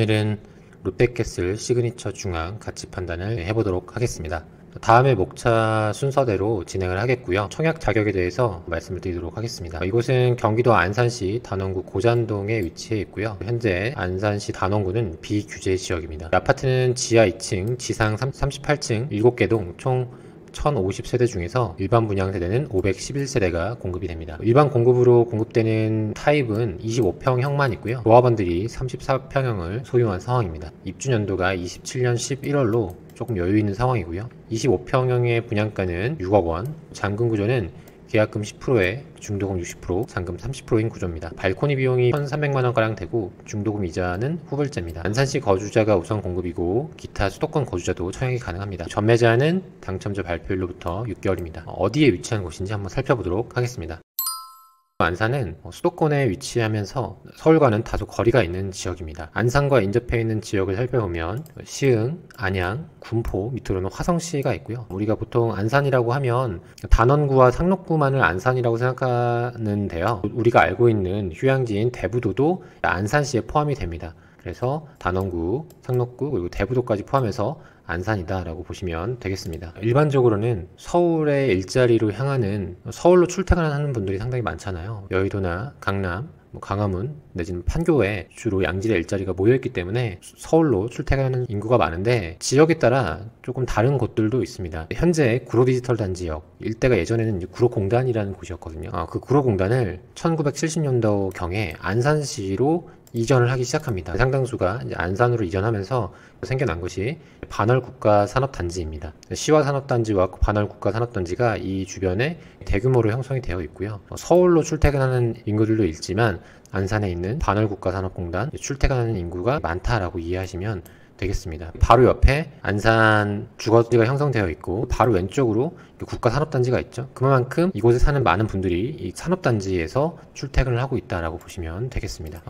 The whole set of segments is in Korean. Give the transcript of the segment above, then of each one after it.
오늘은 롯데캐슬 시그니처 중앙 가치 판단을 해보도록 하겠습니다. 다음에 목차 순서대로 진행을 하겠고요. 청약 자격에 대해서 말씀을 드리도록 하겠습니다. 이곳은 경기도 안산시 단원구 고잔동에 위치해 있고요. 현재 안산시 단원구는 비규제 지역입니다. 아파트는 지하 2층, 지상 38층, 7개 동 총 1050세대 중에서 일반 분양 세대는 511세대가 공급이 됩니다. 일반 공급으로 공급되는 타입은 25평형만 있고요. 조합원들이 34평형을 소유한 상황입니다. 입주 연도가 27년 11월로 조금 여유 있는 상황이고요. 25평형의 분양가는 6억 원, 잔금 구조는 계약금 10%에 중도금 60%, 잔금 30%인 구조입니다. 발코니 비용이 1,300만원가량 되고 중도금 이자는 후불제입니다. 안산시 거주자가 우선 공급이고 기타 수도권 거주자도 청약이 가능합니다. 전매자는 당첨자 발표일로부터 6개월입니다. 어디에 위치한 곳인지 한번 살펴보도록 하겠습니다. 안산은 수도권에 위치하면서 서울과는 다소 거리가 있는 지역입니다. 안산과 인접해 있는 지역을 살펴보면 시흥, 안양, 군포, 밑으로는 화성시가 있고요. 우리가 보통 안산이라고 하면 단원구와 상록구만을 안산이라고 생각하는데요. 우리가 알고 있는 휴양지인 대부도도 안산시에 포함이 됩니다. 그래서 단원구, 상록구, 그리고 대부도까지 포함해서 안산이다 라고 보시면 되겠습니다. 일반적으로는 서울의 일자리로 향하는, 서울로 출퇴근하는 분들이 상당히 많잖아요. 여의도나 강남, 강화문 내지는 판교에 주로 양질의 일자리가 모여있기 때문에 서울로 출퇴근하는 인구가 많은데, 지역에 따라 조금 다른 곳들도 있습니다. 현재 구로디지털 단지역 일대가 예전에는 구로공단이라는 곳이었거든요. 그 구로공단을 1970년도경에 안산시로 이전을 하기 시작합니다. 상당수가 이제 안산으로 이전하면서 생겨난 것이 반월국가산업단지입니다. 시와 산업단지와 반월국가산업단지가 이 주변에 대규모로 형성이 되어 있고요. 서울로 출퇴근하는 인구들도 있지만 안산에 있는 반월국가산업공단 출퇴근하는 인구가 많다라고 이해하시면 되겠습니다. 바로 옆에 안산 주거지가 형성되어 있고 바로 왼쪽으로 국가산업단지가 있죠. 그만큼 이곳에 사는 많은 분들이 이 산업단지에서 출퇴근을 하고 있다라고 보시면 되겠습니다.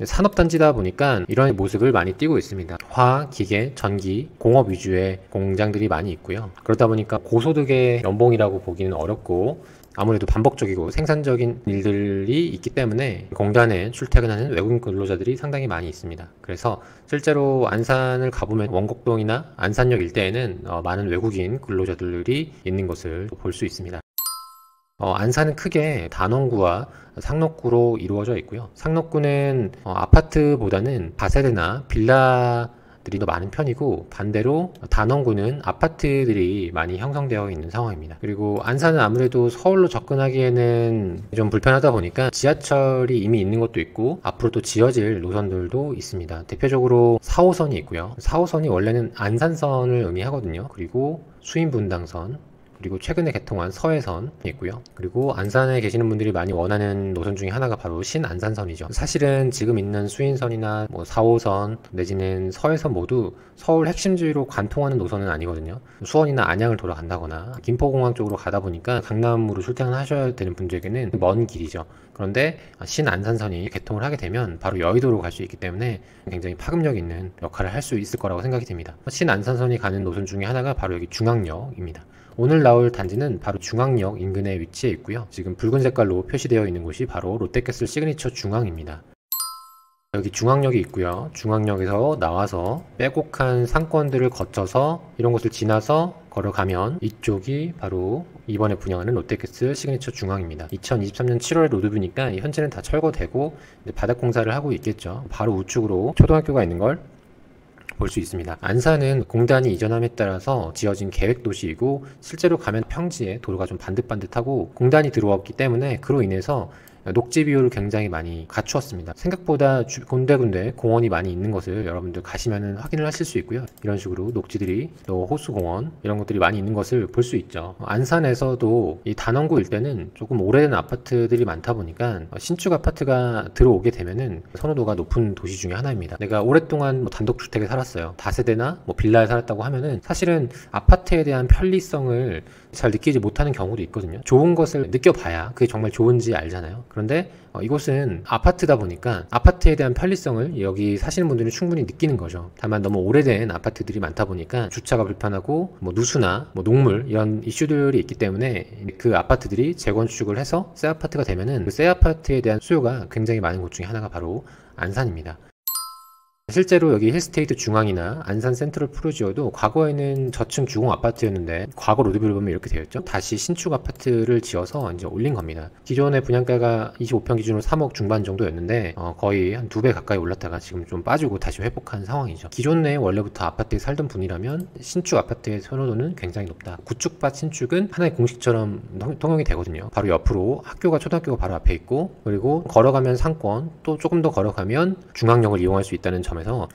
산업단지다 보니까 이런 모습을 많이 띠고 있습니다. 화학, 기계, 전기, 공업 위주의 공장들이 많이 있고요. 그러다 보니까 고소득의 연봉이라고 보기는 어렵고 아무래도 반복적이고 생산적인 일들이 있기 때문에 공단에 출퇴근하는 외국인 근로자들이 상당히 많이 있습니다. 그래서 실제로 안산을 가보면 원곡동이나 안산역 일대에는 많은 외국인 근로자들이 있는 것을 볼 수 있습니다. 안산은 크게 단원구와 상록구로 이루어져 있고요. 상록구는 아파트보다는 다세대나 빌라들이 더 많은 편이고, 반대로 단원구는 아파트들이 많이 형성되어 있는 상황입니다. 그리고 안산은 아무래도 서울로 접근하기에는 좀 불편하다 보니까 지하철이 이미 있는 것도 있고 앞으로 또 지어질 노선들도 있습니다. 대표적으로 4호선이 있고요. 4호선이 원래는 안산선을 의미하거든요. 그리고 수인분당선, 그리고 최근에 개통한 서해선이 있고요. 그리고 안산에 계시는 분들이 많이 원하는 노선 중에 하나가 바로 신안산선이죠. 사실은 지금 있는 수인선이나 4호선 내지는 서해선 모두 서울 핵심지로 관통하는 노선은 아니거든요. 수원이나 안양을 돌아간다거나 김포공항 쪽으로 가다 보니까 강남으로 출퇴근하셔야 되는 분들에게는 먼 길이죠. 그런데 신안산선이 개통을 하게 되면 바로 여의도로 갈 수 있기 때문에 굉장히 파급력 있는 역할을 할 수 있을 거라고 생각이 됩니다. 신안산선이 가는 노선 중에 하나가 바로 여기 중앙역입니다. 오늘 나올 단지는 바로 중앙역 인근에 위치해 있고요. 지금 붉은 색깔로 표시되어 있는 곳이 바로 롯데캐슬 시그니처 중앙입니다. 여기 중앙역이 있고요. 중앙역에서 나와서 빼곡한 상권들을 거쳐서 이런 곳을 지나서 걸어가면 이쪽이 바로 이번에 분양하는 롯데캐슬 시그니처 중앙입니다. 2023년 7월에 로드뷰니까 현재는 다 철거되고 바닥 공사를 하고 있겠죠. 바로 우측으로 초등학교가 있는 걸 볼 수 있습니다. 안산은 공단이 이전함에 따라서 지어진 계획도시이고 실제로 가면 평지에 도로가 좀 반듯반듯하고 공단이 들어왔기 때문에 그로 인해서 녹지 비율을 굉장히 많이 갖추었습니다. 생각보다 군데군데 공원이 많이 있는 것을 여러분들 가시면 확인을 하실 수 있고요. 이런 식으로 녹지들이, 또 호수공원 이런 것들이 많이 있는 것을 볼 수 있죠. 안산에서도 이 단원구 일대는 조금 오래된 아파트들이 많다 보니까 신축 아파트가 들어오게 되면은 선호도가 높은 도시 중에 하나입니다. 내가 오랫동안 단독주택에 살았어요. 다세대나 빌라에 살았다고 하면은 사실은 아파트에 대한 편리성을 잘 느끼지 못하는 경우도 있거든요. 좋은 것을 느껴봐야 그게 정말 좋은지 알잖아요. 그런데 이곳은 아파트다 보니까 아파트에 대한 편리성을 여기 사시는 분들은 충분히 느끼는 거죠. 다만 너무 오래된 아파트들이 많다 보니까 주차가 불편하고 누수나 녹물 이런 이슈들이 있기 때문에 그 아파트들이 재건축을 해서 새 아파트가 되면은 그 새 아파트에 대한 수요가 굉장히 많은 곳 중에 하나가 바로 안산입니다. 실제로 여기 힐스테이트 중앙이나 안산 센트럴 프루지오도 과거에는 저층 주공 아파트였는데 과거 로드뷰를 보면 이렇게 되어 있죠. 다시 신축 아파트를 지어서 이제 올린 겁니다. 기존의 분양가가 25평 기준으로 3억 중반 정도였는데 거의 한 2배 가까이 올랐다가 지금 좀 빠지고 다시 회복한 상황이죠. 기존에 원래부터 아파트에 살던 분이라면 신축 아파트의 선호도는 굉장히 높다. 구축밭 신축은 하나의 공식처럼 통용이 되거든요. 바로 옆으로 학교가 초등학교가 바로 앞에 있고, 그리고 걸어가면 상권, 또 조금 더 걸어가면 중앙역을 이용할 수 있다는 점에서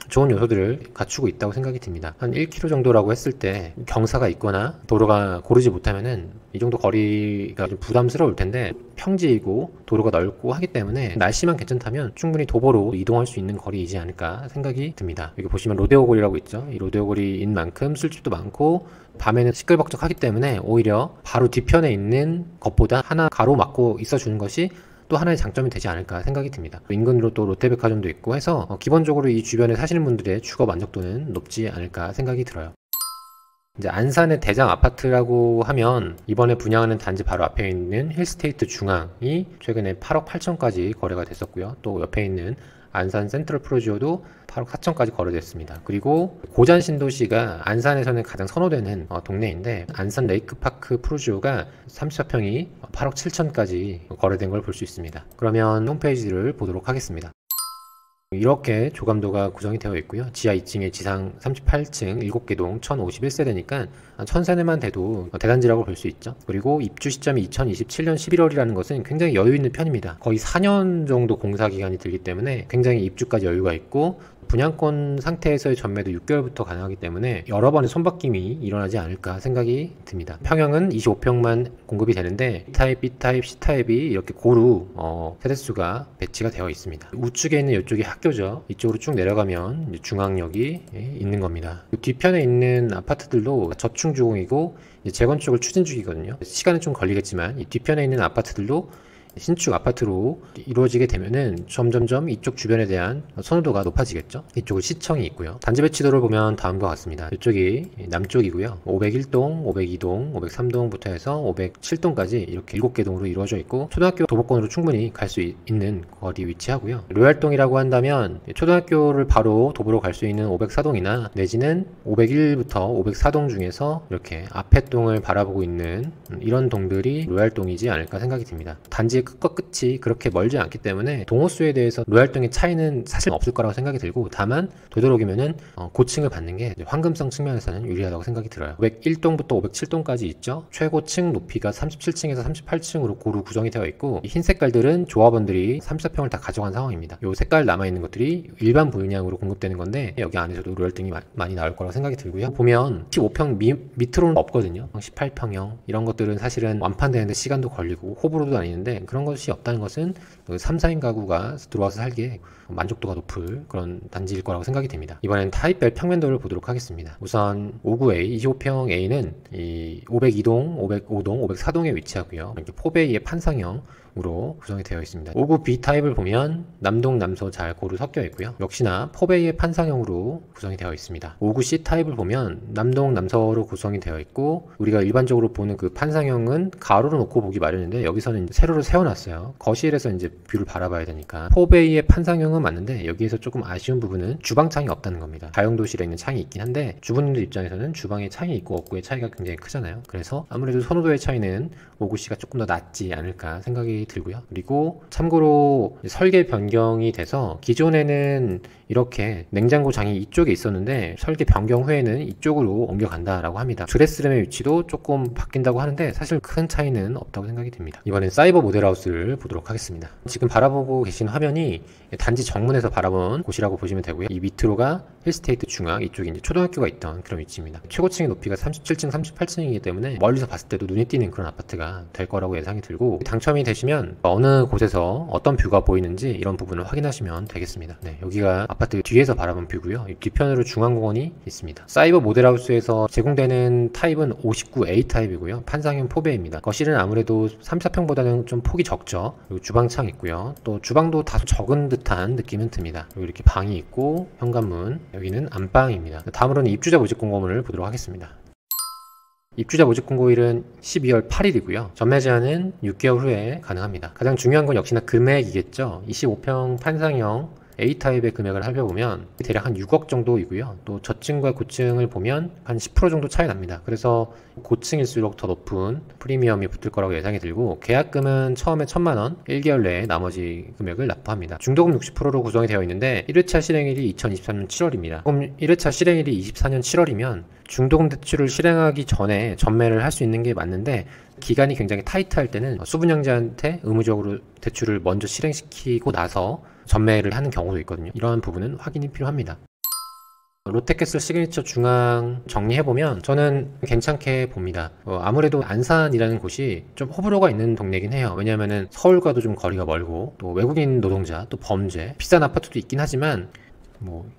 좋은 요소들을 갖추고 있다고 생각이 듭니다. 한 1km 정도라고 했을 때 경사가 있거나 도로가 고르지 못하면은 이 정도 거리가 좀 부담스러울 텐데, 평지이고 도로가 넓고 하기 때문에 날씨만 괜찮다면 충분히 도보로 이동할 수 있는 거리이지 않을까 생각이 듭니다. 여기 보시면 로데오 거리라고 있죠. 이 로데오 거리인 만큼 술집도 많고 밤에는 시끌벅적하기 때문에 오히려 바로 뒤편에 있는 것보다 하나 가로막고 있어주는 것이 또 하나의 장점이 되지 않을까 생각이 듭니다. 인근으로 또 롯데백화점도 있고 해서 기본적으로 이 주변에 사시는 분들의 주거 만족도는 높지 않을까 생각이 들어요. 이제 안산의 대장 아파트라고 하면 이번에 분양하는 단지 바로 앞에 있는 힐스테이트 중앙이 최근에 8억 8천까지 거래가 됐었고요. 또 옆에 있는 안산 센트럴 프루지오도 8억 4천까지 거래됐습니다. 그리고 고잔 신도시가 안산에서는 가장 선호되는 동네인데, 안산 레이크파크 프루지오가 34평이 8억 7천까지 거래된 걸 볼 수 있습니다. 그러면 홈페이지를 보도록 하겠습니다. 이렇게 조감도가 구성이 되어 있고요. 지하 2층에 지상 38층 7개 동 1051세대니까 1000세대만 돼도 대단지라고 볼 수 있죠. 그리고 입주 시점이 2027년 11월이라는 것은 굉장히 여유 있는 편입니다. 거의 4년 정도 공사 기간이 들기 때문에 굉장히 입주까지 여유가 있고, 분양권 상태에서의 전매도 6개월부터 가능하기 때문에 여러 번의 손바뀜이 일어나지 않을까 생각이 듭니다. 평형은 25평만 공급이 되는데 B타입, B타입, C타입이 이렇게 고루 세대수가 배치가 되어 있습니다. 우측에 있는 이쪽이 학교죠. 이쪽으로 쭉 내려가면 중앙역이 있는 겁니다. 뒤편에 있는 아파트들도 저층 주공이고 재건축을 추진 중이거든요. 시간은 좀 걸리겠지만 이 뒤편에 있는 아파트들도 신축 아파트로 이루어지게 되면은 점점점 이쪽 주변에 대한 선호도가 높아지겠죠. 이쪽은 시청이 있고요. 단지 배치도를 보면 다음과 같습니다. 이쪽이 남쪽이고요. 501동, 502동, 503동부터 해서 507동까지 이렇게 7개 동으로 이루어져 있고, 초등학교 도보권으로 충분히 갈 수 있는 거리 위치하고요. 로얄동이라고 한다면 초등학교를 바로 도보로 갈 수 있는 504동이나 내지는 501부터 504동 중에서 이렇게 앞에 동을 바라보고 있는 이런 동들이 로얄동이지 않을까 생각이 듭니다. 단지의 끝과 끝이 그렇게 멀지 않기 때문에 동호수에 대해서 로얄동의 차이는 사실 없을 거라고 생각이 들고, 다만 되도록이면은 고층을 받는 게 황금성 측면에서는 유리하다고 생각이 들어요. 501동부터 507동까지 있죠. 최고층 높이가 37층에서 38층으로 고루 구성이 되어 있고, 흰 색깔들은 조합원들이 34평을 다 가져간 상황입니다. 이 색깔 남아있는 것들이 일반 분양으로 공급되는 건데, 여기 안에서도 로얄동이 많이 나올 거라고 생각이 들고요. 보면 15평 밑으로는 없거든요. 18평형 이런 것들은 사실은 완판되는데 시간도 걸리고 호불호도 나뉘는데, 그런 것이 없다는 것은 3, 4인 가구가 들어와서 살기에 만족도가 높을 그런 단지일 거라고 생각이 됩니다. 이번엔 타입별 평면도를 보도록 하겠습니다. 우선 59A, 25평 A는 이 502동, 505동, 504동에 위치하고요. 이렇게 포베이의 판상형 으로 구성이 되어 있습니다. 59 B타입을 보면 남동, 남서 잘 고루 섞여 있고요. 역시나 포베이의 판상형으로 구성이 되어 있습니다. 59 C타입을 보면 남동, 남서로 구성이 되어 있고, 우리가 일반적으로 보는 그 판상형은 가로로 놓고 보기 마련인데 여기서는 세로로 세워놨어요. 거실에서 이제 뷰를 바라봐야 되니까. 포베이의 판상형은 맞는데 여기에서 조금 아쉬운 부분은 주방창이 없다는 겁니다. 다용도실에 있는 창이 있긴 한데 주부님들 입장에서는 주방에 창이 있고 없고의 차이가 굉장히 크잖아요. 그래서 아무래도 선호도의 차이는 59C가 조금 더 낫지 않을까 생각이 들고요. 그리고 참고로 설계 변경이 돼서 기존에는 이렇게 냉장고 장이 이쪽에 있었는데 설계 변경 후에는 이쪽으로 옮겨간다라고 합니다. 드레스룸의 위치도 조금 바뀐다고 하는데 사실 큰 차이는 없다고 생각이 듭니다. 이번엔 사이버 모델하우스를 보도록 하겠습니다. 지금 바라보고 계신 화면이 단지 정문에서 바라본 곳이라고 보시면 되고요. 이 밑으로가 힐스테이트 중앙, 이쪽이 이제 초등학교가 있던 그런 위치입니다. 최고층의 높이가 37층, 38층이기 때문에 멀리서 봤을 때도 눈에 띄는 그런 아파트가 될 거라고 예상이 들고, 당첨이 되시면 어느 곳에서 어떤 뷰가 보이는지 이런 부분을 확인하시면 되겠습니다. 네, 여기가 아파트 뒤에서 바라본 뷰고요. 뒤편으로 중앙공원이 있습니다. 사이버 모델하우스에서 제공되는 타입은 59A 타입이고요. 판상형 포베입니다. 거실은 아무래도 3, 4평보다는 좀 폭이 적죠. 그리고 주방창 있고요. 또 주방도 다소 적은 듯한 느낌은 듭니다. 그리고 이렇게 방이 있고 현관문, 여기는 안방입니다. 다음으로는 입주자 모집 공고문을 보도록 하겠습니다. 입주자 모집 공고일은 12월 8일이고요. 전매 제한은 6개월 후에 가능합니다. 가장 중요한 건 역시나 금액이겠죠. 25평 판상형 A타입의 금액을 살펴보면 대략 한 6억 정도이고요. 또 저층과 고층을 보면 한 10% 정도 차이 납니다. 그래서 고층일수록 더 높은 프리미엄이 붙을 거라고 예상이 들고, 계약금은 처음에 1,000만 원, 1개월 내에 나머지 금액을 납부합니다. 중도금 60%로 구성이 되어 있는데 1회차 실행일이 2023년 7월입니다. 그럼 1회차 실행일이 24년 7월이면 중도금 대출을 실행하기 전에 전매를 할 수 있는 게 맞는데, 기간이 굉장히 타이트할 때는 수분양자한테 의무적으로 대출을 먼저 실행시키고 나서 전매를 하는 경우도 있거든요. 이러한 부분은 확인이 필요합니다. 롯데캐슬 시그니처 중앙 정리해보면 저는 괜찮게 봅니다. 아무래도 안산이라는 곳이 좀 호불호가 있는 동네긴 해요. 왜냐하면 서울과도 좀 거리가 멀고, 또 외국인 노동자, 또 범죄, 비싼 아파트도 있긴 하지만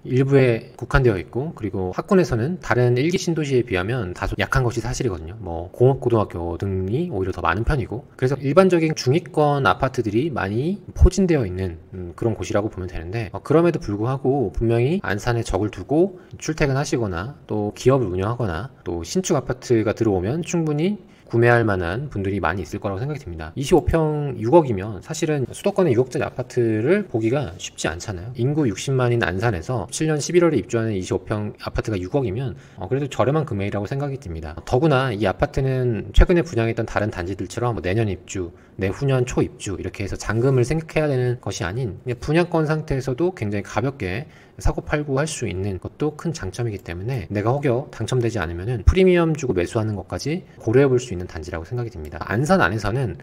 일부에 국한되어 있고, 그리고 학군에서는 다른 일기 신도시에 비하면 다소 약한 것이 사실이거든요. 공업고등학교 등이 오히려 더 많은 편이고, 그래서 일반적인 중위권 아파트들이 많이 포진되어 있는 그런 곳이라고 보면 되는데, 그럼에도 불구하고 분명히 안산에 적을 두고 출퇴근하시거나 또 기업을 운영하거나 또 신축 아파트가 들어오면 충분히 구매할 만한 분들이 많이 있을 거라고 생각이 듭니다. 25평 6억이면 사실은 수도권의 6억짜리 아파트를 보기가 쉽지 않잖아요. 인구 60만인 안산에서 7년 11월에 입주하는 25평 아파트가 6억이면 그래도 저렴한 금액이라고 생각이 듭니다. 더구나 이 아파트는 최근에 분양했던 다른 단지들처럼 내년 입주, 내후년 초 입주 이렇게 해서 잔금을 생각해야 되는 것이 아닌, 분양권 상태에서도 굉장히 가볍게 사고 팔고 할 수 있는 것도 큰 장점이기 때문에 내가 혹여 당첨되지 않으면 프리미엄 주고 매수하는 것까지 고려해 볼 수 있는 단지라고 생각이 듭니다. 안산 안에서는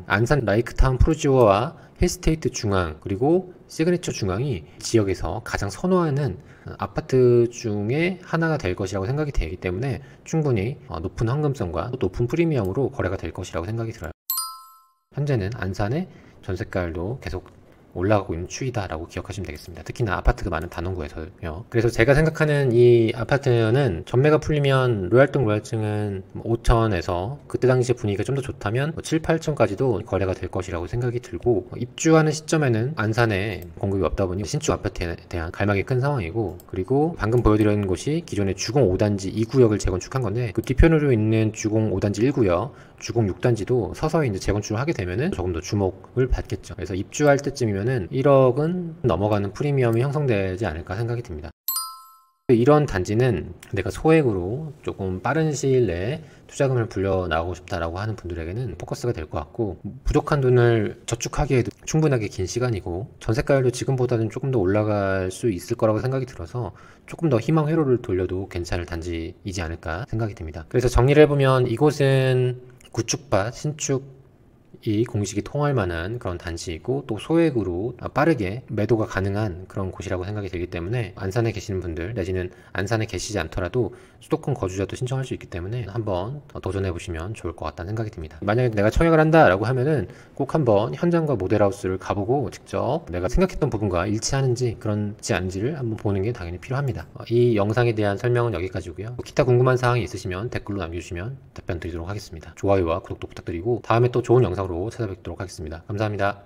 안산 라이크타운 프루지오와 힐스테이트 중앙, 그리고 시그니처 중앙이 지역에서 가장 선호하는 아파트 중에 하나가 될 것이라고 생각이 되기 때문에 충분히 높은 황금성과 높은 프리미엄으로 거래가 될 것이라고 생각이 들어요. 현재는 안산의 전세가율도 계속 올라가고 있는 추이다라고 기억하시면 되겠습니다. 특히나 아파트가 많은 단원구에서요. 그래서 제가 생각하는 이 아파트는 전매가 풀리면 로얄층은 5천에서 그때 당시 분위기가 좀 더 좋다면 7, 8천까지도 거래가 될 것이라고 생각이 들고, 입주하는 시점에는 안산에 공급이 없다 보니 신축 아파트에 대한 갈망이 큰 상황이고, 그리고 방금 보여드린 곳이 기존의 주공 5단지 2구역을 재건축한 건데, 그 뒤편으로 있는 주공 5단지 1구역, 주공 6단지도 서서히 이제 재건축을 하게 되면은 조금 더 주목을 받겠죠. 그래서 입주할 때쯤이면은 1억은 넘어가는 프리미엄이 형성되지 않을까 생각이 듭니다. 이런 단지는 내가 소액으로 조금 빠른 시일 내에 투자금을 불려 나가고 싶다라고 하는 분들에게는 포커스가 될 것 같고, 부족한 돈을 저축하기에도 충분하게 긴 시간이고, 전세가율도 지금보다는 조금 더 올라갈 수 있을 거라고 생각이 들어서 조금 더 희망 회로를 돌려도 괜찮을 단지이지 않을까 생각이 듭니다. 그래서 정리를 해보면 이곳은 구축밭, 신축이 공식이 통할 만한 그런 단지이고, 또 소액으로 빠르게 매도가 가능한 그런 곳이라고 생각이 들기 때문에 안산에 계시는 분들, 내지는 안산에 계시지 않더라도 수도권 거주자도 신청할 수 있기 때문에 한번 도전해 보시면 좋을 것 같다는 생각이 듭니다. 만약에 내가 청약을 한다라고 하면은 꼭 한번 현장과 모델하우스를 가보고 직접 내가 생각했던 부분과 일치하는지 그런지 않은지를 한번 보는 게 당연히 필요합니다. 이 영상에 대한 설명은 여기까지고요. 기타 궁금한 사항이 있으시면 댓글로 남겨주시면 답변 드리도록 하겠습니다. 좋아요와 구독도 부탁드리고 다음에 또 좋은 영상으로 찾아뵙도록 하겠습니다. 감사합니다.